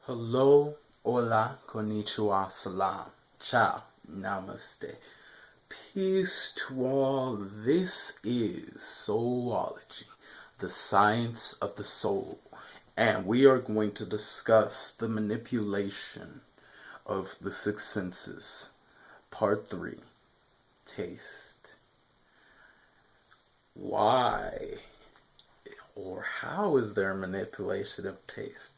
Hello, Hola, Konnichiwa, Salaam, Ciao Namaste. Peace to all. This is Soulology, the science of the soul, and we are going to discuss the manipulation of the six senses. Part 3, Taste. Why or how is there manipulation of taste?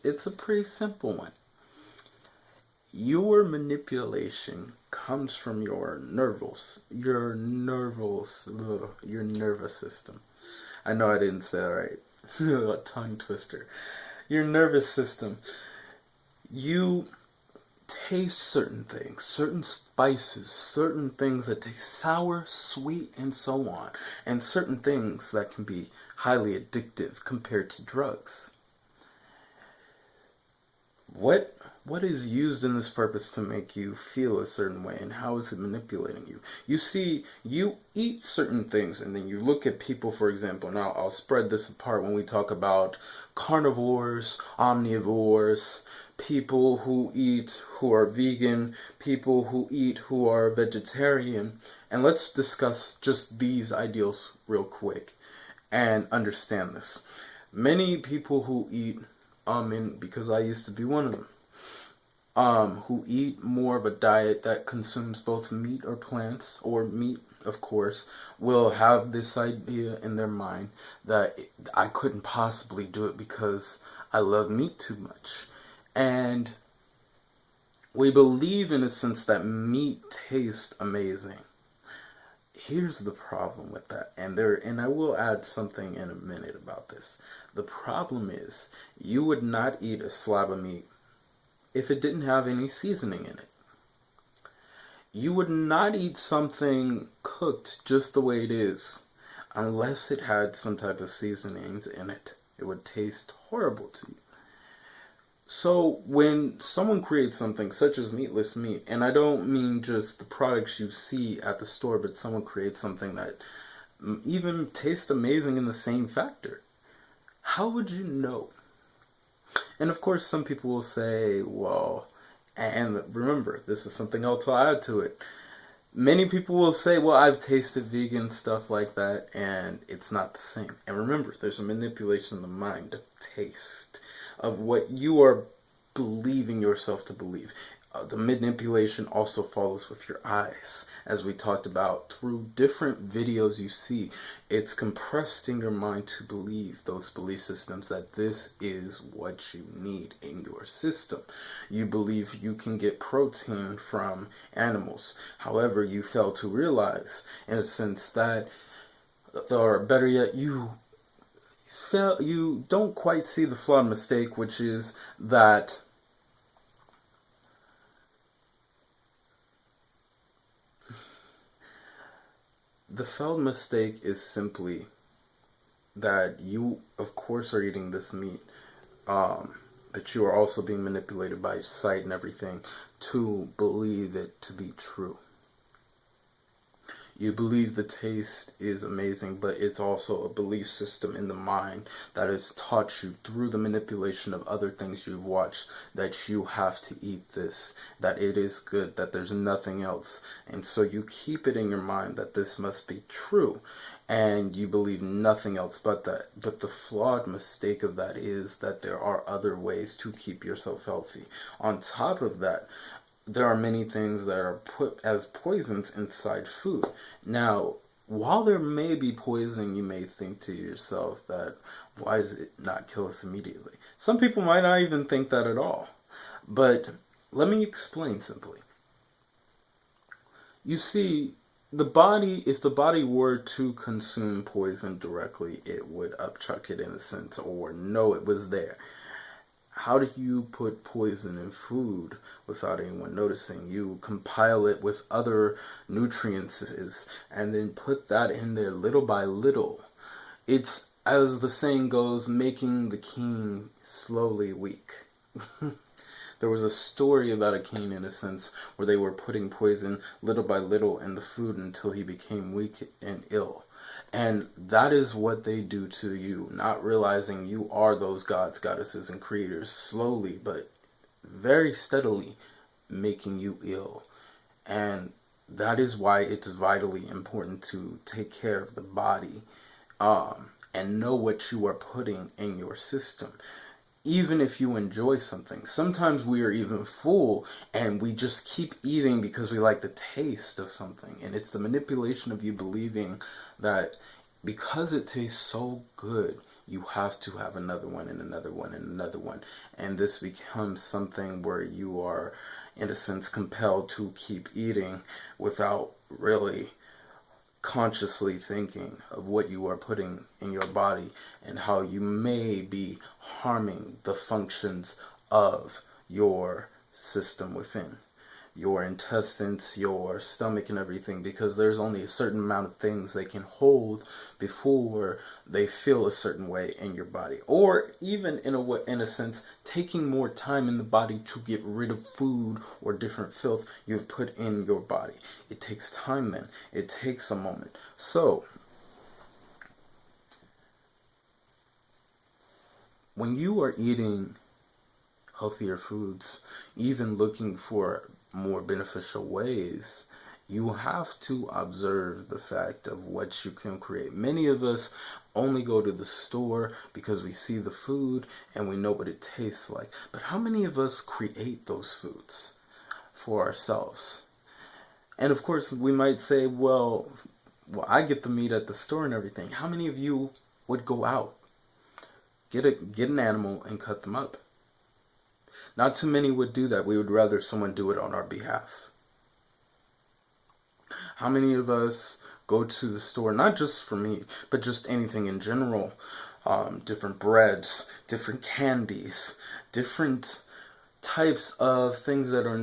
It's a pretty simple one. Your manipulation comes from your nervous system. I know I didn't say that right. A tongue twister. Your nervous system. You taste certain things, certain spices, certain things that taste sour, sweet, and so on, and certain things that can be highly addictive compared to drugs. What is used in this purpose to make you feel a certain way, and how is it manipulating you? You see, you eat certain things, and then you look at people, for example. Now I'll spread this apart when we talk about carnivores, omnivores, people who are vegan, people who eat who are vegetarian, and let's discuss just these ideals real quick and understand this. Many people who eat, and because I used to be one of them, who eat more of a diet that consumes both meat or plants, or meat, of course, will have this idea in their mind that I couldn't possibly do it because I love meat too much. And we believe in a sense that meat tastes amazing. Here's the problem with that, and I will add something in a minute about this. The problem is, you would not eat a slab of meat if it didn't have any seasoning in it. You would not eat something cooked just the way it is unless it had some type of seasonings in it. It would taste horrible to you. So when someone creates something such as meatless meat, and I don't mean just the products you see at the store, but someone creates something that even tastes amazing in the same factor, how would you know? And of course, some people will say, well, and remember, this is something else I'll add to it. Many people will say, well, I've tasted vegan stuff like that, and it's not the same. And remember, there's a manipulation of the mind of taste, of what you are believing yourself to believe. The manipulation also follows with your eyes, as we talked about through different videos you see. It's compressed in your mind to believe those belief systems that this is what you need in your system. You believe you can get protein from animals. However, you fail to realize, in a sense, that, or better yet, you don't quite see the flawed mistake, which is that the failed mistake is simply that you, of course, are eating this meat, but you are also being manipulated by sight and everything to believe it to be true. You believe the taste is amazing, but it's also a belief system in the mind that has taught you through the manipulation of other things you've watched that you have to eat this, that it is good, that there's nothing else. And so you keep it in your mind that this must be true, and you believe nothing else but that. But the flawed mistake of that is that there are other ways to keep yourself healthy. On top of that, there are many things that are put as poisons inside food. Now, while there may be poison, you may think to yourself that, why does it not kill us immediately? Some people might not even think that at all. But let me explain simply. You see, if the body were to consume poison directly, it would upchuck it in a sense, or know it was there. How do you put poison in food without anyone noticing? You compile it with other nutrients and then put that in there little by little. It's, as the saying goes, making the king slowly weak. There was a story about a king, in a sense, where they were putting poison little by little in the food until he became weak and ill. And that is what they do to you, not realizing you are those gods, goddesses, and creators, slowly but very steadily making you ill. And that is why it's vitally important to take care of the body, and know what you are putting in your system. Even if you enjoy something, sometimes we are even full and we just keep eating because we like the taste of something. And it's the manipulation of you believing that because it tastes so good, you have to have another one and another one and another one. And this becomes something where you are, in a sense, compelled to keep eating without really consciously thinking of what you are putting in your body and how you may be harming the functions of your system within, your intestines, your stomach, and everything, because there's only a certain amount of things they can hold before they feel a certain way in your body. Or even in a sense, taking more time in the body to get rid of food or different filth you've put in your body. It takes time then. It takes a moment. So when you are eating healthier foods, even looking for more beneficial ways, you have to observe the fact of what you can create. Many of us only go to the store because we see the food and we know what it tastes like. But how many of us create those foods for ourselves? And of course, we might say, well, I get the meat at the store and everything. How many of you would go out, get an animal and cut them up? Not too many would do that. We would rather someone do it on our behalf. How many of us go to the store, not just for meat, but just anything in general, different breads, different candies, different types of things that are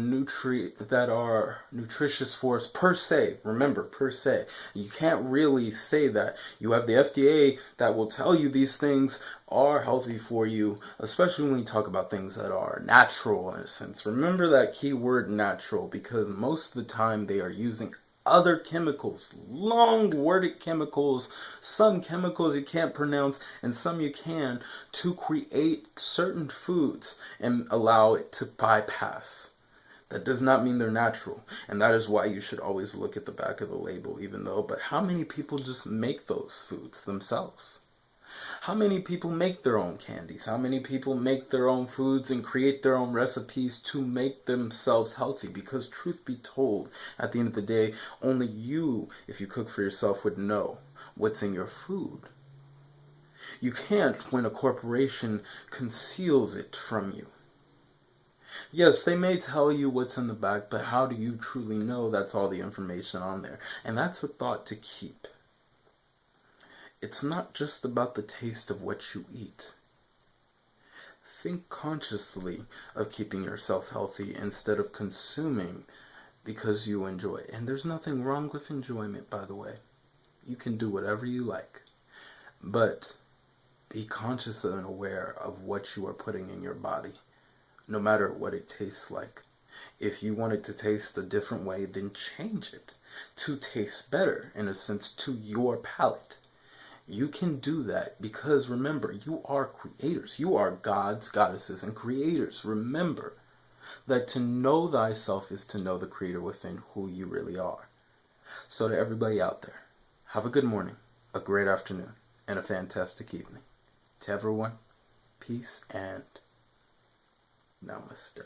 nutritious for us per se. Remember, per se. You can't really say that. You have the FDA that will tell you these things are healthy for you, especially when we talk about things that are natural in a sense. Remember that key word natural, because most of the time they are using other chemicals, long worded chemicals, some chemicals you can't pronounce and some you can, to create certain foods and allow it to bypass. That does not mean they're natural, and that is why you should always look at the back of the label, even though, but how many people just make those foods themselves? How many people make their own candies? How many people make their own foods and create their own recipes to make themselves healthy? Because truth be told, at the end of the day, only you, if you cook for yourself, would know what's in your food. You can't when a corporation conceals it from you. Yes, they may tell you what's in the back, but how do you truly know that's all the information on there? And that's a thought to keep. It's not just about the taste of what you eat. Think consciously of keeping yourself healthy instead of consuming because you enjoy. And there's nothing wrong with enjoyment, by the way. You can do whatever you like. But be conscious and aware of what you are putting in your body, no matter what it tastes like. If you want it to taste a different way, then change it to taste better, in a sense, to your palate. You can do that because, remember, you are creators. You are gods, goddesses, and creators. Remember that to know thyself is to know the creator within, who you really are. So to everybody out there, have a good morning, a great afternoon, and a fantastic evening. To everyone, peace and namaste.